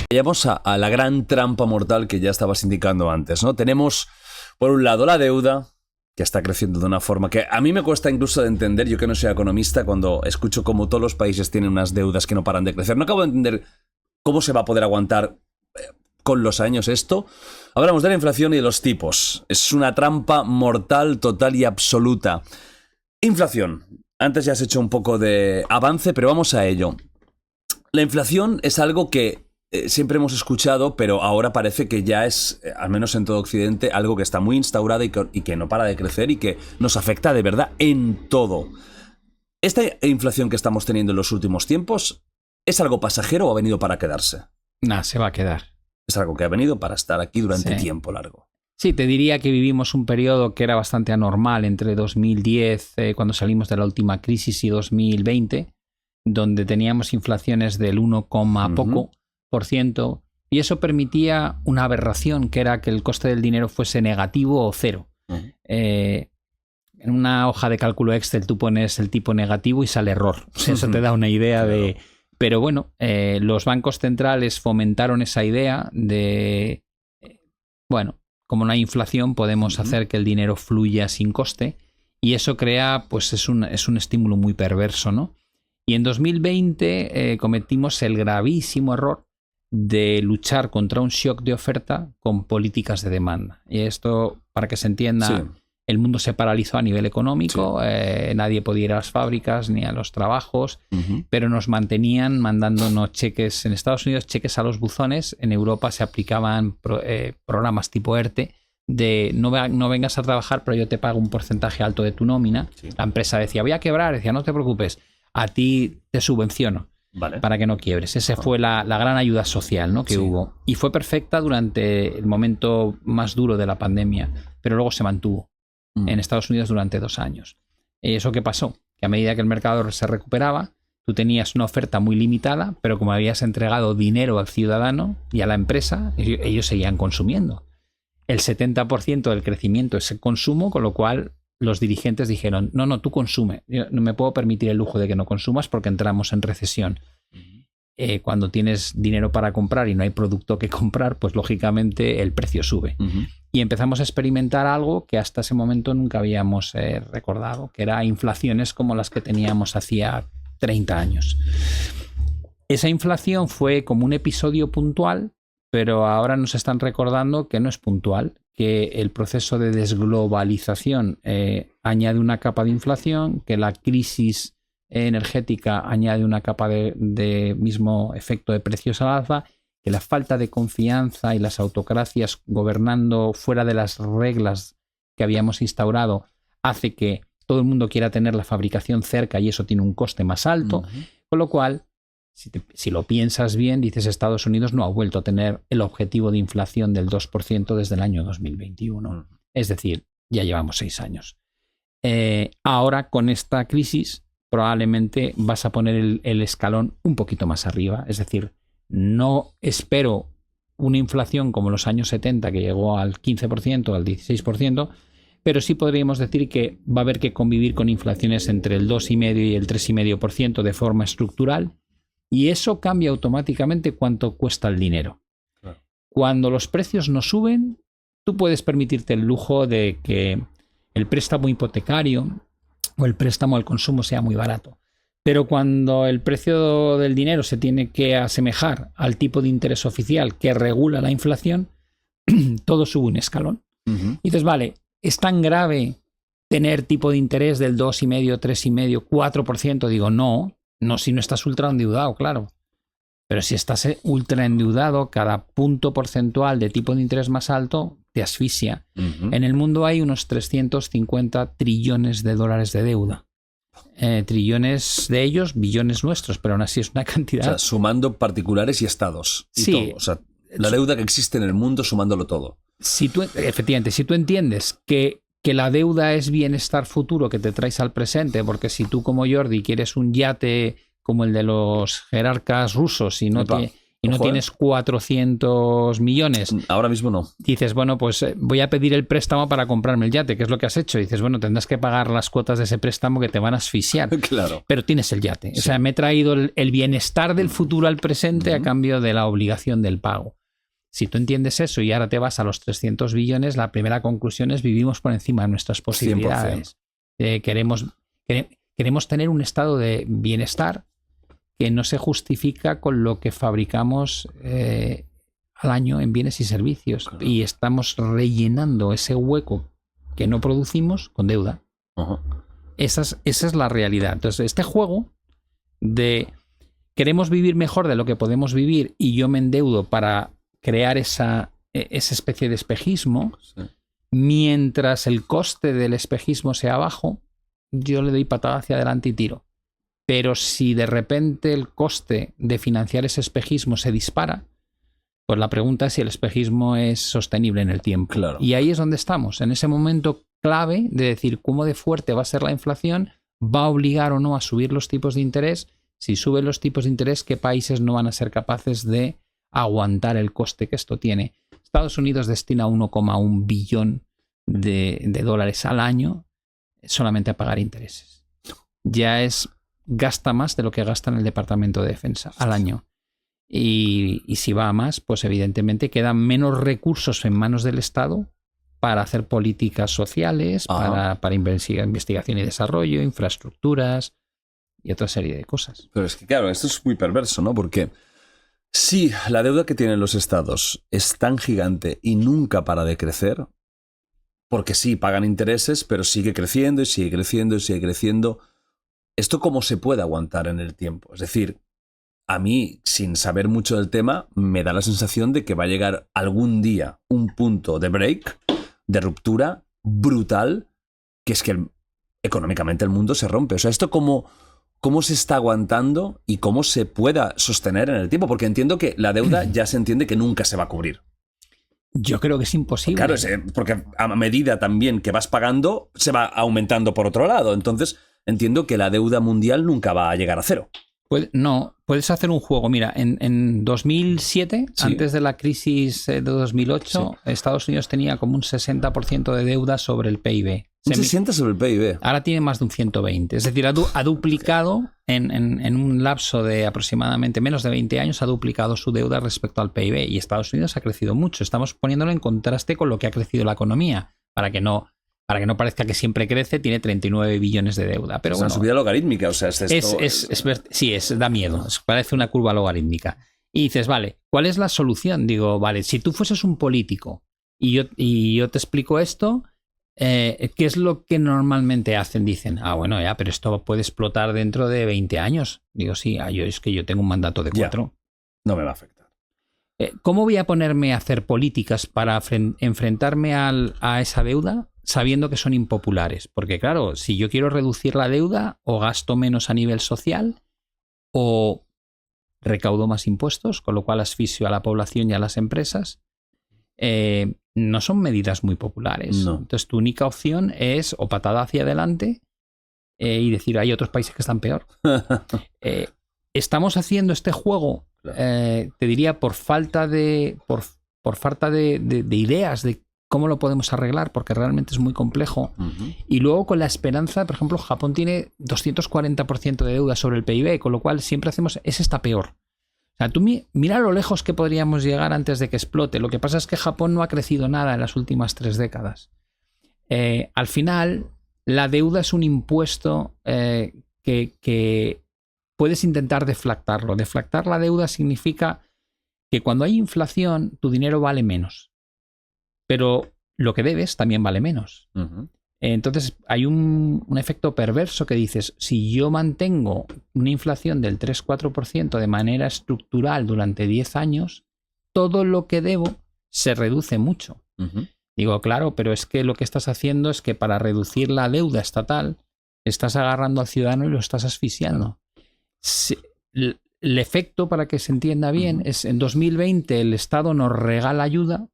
Llegamos a la gran trampa mortal que ya estabas indicando antes, ¿no? Tenemos, por un lado, la deuda, que está creciendo de una forma que a mí me cuesta incluso de entender, yo que no soy economista, cuando escucho cómo todos los países tienen unas deudas que no paran de crecer. No acabo de entender cómo se va a poder aguantar con los años esto. Hablamos de la inflación y de los tipos. Es una trampa mortal, total y absoluta. Inflación. Antes ya has hecho un poco de avance, pero vamos a ello. La inflación es algo que siempre hemos escuchado, pero ahora parece que ya es, al menos en todo Occidente, algo que está muy instaurado y que no para de crecer y que nos afecta de verdad en todo. ¿Esta inflación que estamos teniendo en los últimos tiempos es algo pasajero o ha venido para quedarse? Nah, se va a quedar. Es algo que ha venido para estar aquí durante tiempo largo. Sí, te diría que vivimos un periodo que era bastante anormal entre 2010, cuando salimos de la última crisis, y 2020, donde teníamos inflaciones del 1, poco por ciento, y eso permitía una aberración, que era que el coste del dinero fuese negativo o cero. En una hoja de cálculo Excel tú pones el tipo negativo y sale error. Eso te da una idea de... Pero bueno, los bancos centrales fomentaron esa idea de... Bueno, como no hay inflación, podemos hacer que el dinero fluya sin coste, y eso crea, pues es un estímulo muy perverso, ¿no? Y en 2020 cometimos el gravísimo error de luchar contra un shock de oferta con políticas de demanda. Y esto, para que se entienda, el mundo se paralizó a nivel económico, nadie podía ir a las fábricas ni a los trabajos, pero nos mantenían mandándonos cheques, en Estados Unidos cheques a los buzones, en Europa se aplicaban programas tipo ERTE, de no vengas a trabajar, pero yo te pago un porcentaje alto de tu nómina. La empresa decía, voy a quebrar, decía, no te preocupes, a ti te subvenciono para que no quiebres. Esa fue la gran ayuda social, ¿no? que hubo. Y fue perfecta durante el momento más duro de la pandemia, pero luego se mantuvo en Estados Unidos durante 2 años. ¿Eso qué pasó? Que a medida que el mercado se recuperaba, tú tenías una oferta muy limitada, pero como habías entregado dinero al ciudadano y a la empresa, ellos seguían consumiendo. El 70% del crecimiento es el consumo, con lo cual los dirigentes dijeron, no, tú consume. Yo no me puedo permitir el lujo de que no consumas porque entramos en recesión. Cuando tienes dinero para comprar y no hay producto que comprar, pues lógicamente el precio sube. Y empezamos a experimentar algo que hasta ese momento nunca habíamos recordado, que era inflaciones como las que teníamos hacía 30 años. Esa inflación fue como un episodio puntual, pero ahora nos están recordando que no es puntual, que el proceso de desglobalización añade una capa de inflación, que la crisis energética añade una capa de mismo efecto de precios al alza, que la falta de confianza y las autocracias gobernando fuera de las reglas que habíamos instaurado hace que todo el mundo quiera tener la fabricación cerca y eso tiene un coste más alto, con lo cual, si lo piensas bien, dices Estados Unidos no ha vuelto a tener el objetivo de inflación del 2% desde el año 2021. Es decir, ya llevamos 6 años. Ahora, con esta crisis, probablemente vas a poner el escalón un poquito más arriba. Es decir, no espero una inflación como los años 70 que llegó al 15%, al 16%, pero sí podríamos decir que va a haber que convivir con inflaciones entre el 2,5% y el 3,5% de forma estructural, y eso cambia automáticamente cuánto cuesta el dinero. Claro. Cuando los precios no suben, tú puedes permitirte el lujo de que el préstamo hipotecario o el préstamo al consumo sea muy barato. Pero cuando el precio del dinero se tiene que asemejar al tipo de interés oficial que regula la inflación, todo sube un escalón. Y dices, vale, ¿es tan grave tener tipo de interés del 2,5%, 3,5%, 4%? Digo, no si no estás ultra endeudado, claro. Pero si estás ultra endeudado, cada punto porcentual de tipo de interés más alto te asfixia. En el mundo hay unos 350 trillones de dólares de deuda. Trillones de ellos, billones nuestros, pero aún así es una cantidad. O sea, sumando particulares y estados. Y todo. O sea, la deuda que existe en el mundo, sumándolo todo. Efectivamente, si tú entiendes que la deuda es bienestar futuro que te traes al presente, porque si tú como Jordi quieres un yate como el de los jerarcas rusos y no y no tienes 400 millones. Ahora mismo no. Dices, bueno, pues voy a pedir el préstamo para comprarme el yate, que es lo que has hecho. Dices, bueno, tendrás que pagar las cuotas de ese préstamo que te van a asfixiar. Claro. Pero tienes el yate. Sí. O sea, me he traído el bienestar del futuro al presente a cambio de la obligación del pago. Si tú entiendes eso y ahora te vas a los 300 billones, la primera conclusión es vivimos por encima de nuestras posibilidades. Queremos tener un estado de bienestar que no se justifica con lo que fabricamos al año en bienes y servicios. Claro. Y estamos rellenando ese hueco que no producimos con deuda. Esa es la realidad. Entonces, este juego de queremos vivir mejor de lo que podemos vivir y yo me endeudo para crear esa especie de espejismo, sí. Mientras el coste del espejismo sea bajo, yo le doy patada hacia adelante y tiro. Pero si de repente el coste de financiar ese espejismo se dispara, pues la pregunta es si el espejismo es sostenible en el tiempo. Claro. Y ahí es donde estamos, en ese momento clave de decir cómo de fuerte va a ser la inflación, va a obligar o no a subir los tipos de interés. Si suben los tipos de interés, ¿qué países no van a ser capaces de aguantar el coste que esto tiene? Estados Unidos destina 1,1 billón de dólares al año solamente a pagar intereses. Gasta más de lo que gasta en el Departamento de Defensa al año. Y si va a más, pues evidentemente quedan menos recursos en manos del Estado para hacer políticas sociales, para investigación y desarrollo, infraestructuras y otra serie de cosas. Pero es que claro, esto es muy perverso, ¿no? Porque si la deuda que tienen los estados es tan gigante y nunca para de crecer, porque sí, pagan intereses, pero sigue creciendo y sigue creciendo y sigue creciendo, ¿esto cómo se puede aguantar en el tiempo? Es decir, a mí, sin saber mucho del tema, me da la sensación de que va a llegar algún día un punto de break, de ruptura brutal, que es que económicamente el mundo se rompe. O sea, ¿esto cómo se está aguantando y cómo se pueda sostener en el tiempo? Porque entiendo que la deuda ya se entiende que nunca se va a cubrir. Yo creo que es imposible. Claro, porque a medida también que vas pagando, se va aumentando por otro lado. Entonces, entiendo que la deuda mundial nunca va a llegar a cero. No, puedes hacer un juego. Mira, en 2007, sí. Antes de la crisis de 2008, sí. Estados Unidos tenía como un 60% de deuda sobre el PIB. Un 60% sobre el PIB. Ahora tiene más de un 120%. Es decir, ha duplicado en un lapso de aproximadamente menos de 20 años, ha duplicado su deuda respecto al PIB. Y Estados Unidos ha crecido mucho. Estamos poniéndolo en contraste con lo que ha crecido la economía, para que no parezca que siempre crece. Tiene 39 billones de deuda. Pero una subida logarítmica, o sea, da miedo. Parece una curva logarítmica. Y dices, vale, ¿cuál es la solución? Digo, vale, si tú fueses un político y yo te explico esto, ¿qué es lo que normalmente hacen? Dicen, bueno, ya, pero esto puede explotar dentro de 20 años. Digo, sí, es que yo tengo un mandato de 4. No me va a afectar. ¿Cómo voy a ponerme a hacer políticas para enfrentarme a esa deuda sabiendo que son impopulares? Porque claro, si yo quiero reducir la deuda, o gasto menos a nivel social o recaudo más impuestos, con lo cual asfixio a la población y a las empresas. No son medidas muy populares. No. Entonces tu única opción es o patada hacia adelante y decir, hay otros países que están peor. Estamos haciendo este juego, te diría, por falta de ideas de cómo lo podemos arreglar, porque realmente es muy complejo. Y luego con la esperanza, por ejemplo, Japón tiene 240% de deuda sobre el PIB, con lo cual siempre hacemos, ese está peor. O sea, tú mira lo lejos que podríamos llegar antes de que explote. Lo que pasa es que Japón no ha crecido nada en las últimas 3 décadas. Al final, la deuda es un impuesto que puedes intentar deflactarlo. Deflactar la deuda significa que cuando hay inflación, tu dinero vale menos. Pero lo que debes también vale menos. Entonces hay un efecto perverso que dices, si yo mantengo una inflación del 3-4% de manera estructural durante 10 años, todo lo que debo se reduce mucho. Digo, claro, pero es que lo que estás haciendo es que para reducir la deuda estatal, estás agarrando al ciudadano y lo estás asfixiando. El efecto, para que se entienda bien, es en 2020 el Estado nos regala ayuda,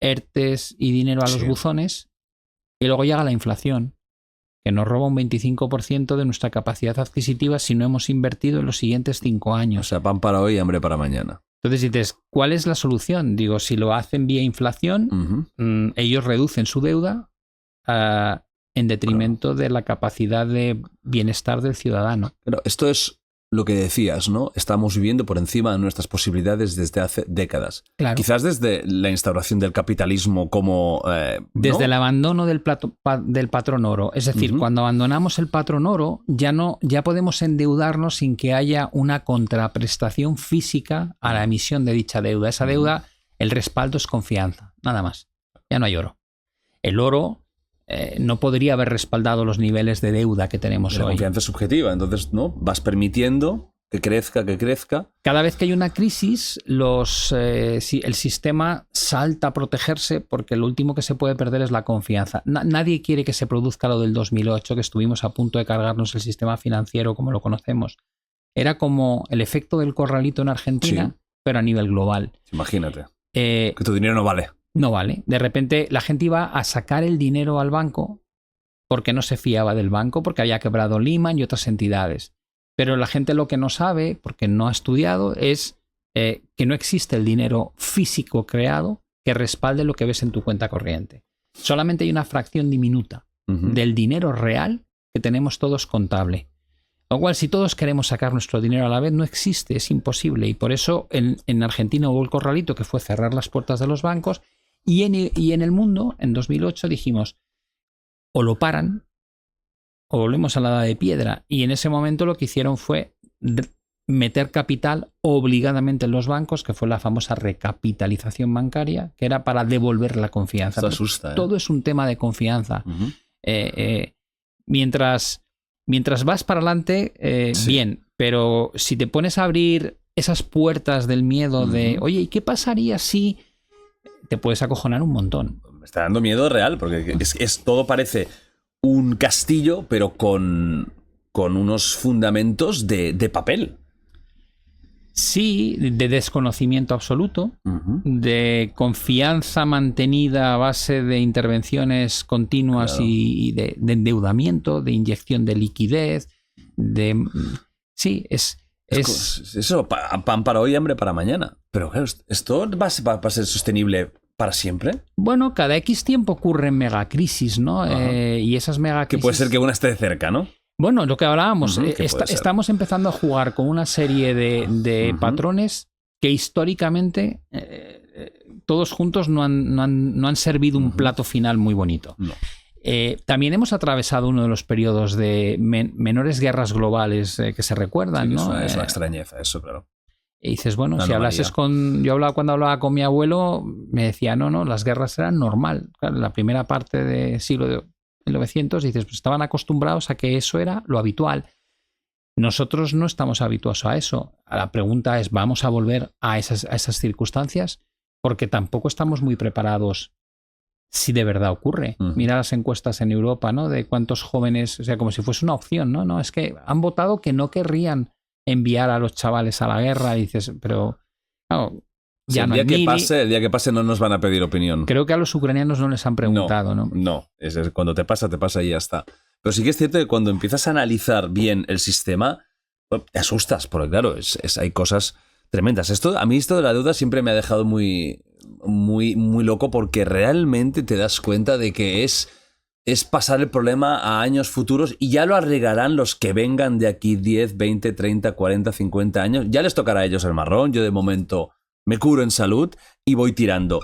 ERTES y dinero a los buzones, y luego llega la inflación, que nos roba un 25% de nuestra capacidad adquisitiva si no hemos invertido en los siguientes 5 años. O sea, pan para hoy y hambre para mañana. Entonces dices, ¿cuál es la solución? Digo, si lo hacen vía inflación, ellos reducen su deuda en detrimento de la capacidad de bienestar del ciudadano. Pero esto es lo que decías, ¿no? Estamos viviendo por encima de nuestras posibilidades desde hace décadas. Claro. Quizás desde la instauración del capitalismo como... desde el abandono del patrón oro. Es decir, cuando abandonamos el patrón oro, ya podemos endeudarnos sin que haya una contraprestación física a la emisión de dicha deuda. Esa deuda, el respaldo es confianza, nada más. Ya no hay oro. El oro no podría haber respaldado los niveles de deuda que tenemos hoy. La confianza es subjetiva, entonces ¿no? Vas permitiendo que crezca. Cada vez que hay una crisis, el sistema salta a protegerse porque lo último que se puede perder es la confianza. Nadie quiere que se produzca lo del 2008, que estuvimos a punto de cargarnos el sistema financiero como lo conocemos. Era como el efecto del corralito en Argentina, sí, pero a nivel global. Imagínate. Que tu dinero no vale. No vale. De repente la gente iba a sacar el dinero al banco porque no se fiaba del banco, porque había quebrado Lehman y otras entidades. Pero la gente lo que no sabe, porque no ha estudiado, es que no existe el dinero físico creado que respalde lo que ves en tu cuenta corriente. Solamente hay una fracción diminuta del dinero real que tenemos todos contable. Lo cual, si todos queremos sacar nuestro dinero a la vez, no existe, es imposible. Y por eso en Argentina hubo el corralito, que fue cerrar las puertas de los bancos. Y en el mundo, en 2008, dijimos, o lo paran o volvemos a la edad de piedra. Y en ese momento lo que hicieron fue meter capital obligadamente en los bancos, que fue la famosa recapitalización bancaria, que era para devolver la confianza. Eso asusta, Todo es un tema de confianza. Mientras vas para adelante, sí, bien, pero si te pones a abrir esas puertas del miedo de, oye, ¿y qué pasaría si...? Te puedes acojonar un montón. Me está dando miedo real, porque todo parece un castillo, pero con unos fundamentos de papel. Sí, de desconocimiento absoluto, de confianza mantenida a base de intervenciones continuas, claro, y de endeudamiento, de inyección de liquidez, sí, es eso, pan para hoy, hambre para mañana. Pero claro, ¿esto va a ser sostenible para siempre? Bueno, cada X tiempo ocurren megacrisis, ¿no? Y esas megacrisis... Que puede ser que una esté cerca, ¿no? Bueno, lo que hablábamos, estamos empezando a jugar con una serie de patrones que históricamente todos juntos no han servido un plato final muy bonito. No. También hemos atravesado uno de los periodos de menores guerras globales que se recuerdan, sí, ¿no? Es una extrañeza eso, claro. Y dices, bueno, si hablases cuando hablaba con mi abuelo, me decía, no, las guerras eran normal. Claro, en la primera parte del siglo de 1900, dices, pues estaban acostumbrados a que eso era lo habitual. Nosotros no estamos habituados a eso. La pregunta es, ¿vamos a volver a esas circunstancias? Porque tampoco estamos muy preparados si de verdad ocurre. Mira las encuestas en Europa, ¿no? De cuántos jóvenes, o sea, como si fuese una opción, ¿no? No, es que han votado que no querrían enviar a los chavales a la guerra. Y dices, pero claro, ya sí, no el día que pase no nos van a pedir opinión. Creo que a los ucranianos no les han preguntado, ¿no? No, cuando te pasa y ya está. Pero sí que es cierto que cuando empiezas a analizar bien el sistema, te asustas, porque claro, hay cosas tremendas. A mí esto de la deuda siempre me ha dejado muy, muy, muy loco, porque realmente te das cuenta de que es pasar el problema a años futuros y ya lo arreglarán los que vengan de aquí 10, 20, 30, 40, 50 años. Ya les tocará a ellos el marrón. Yo de momento me curo en salud y voy tirando.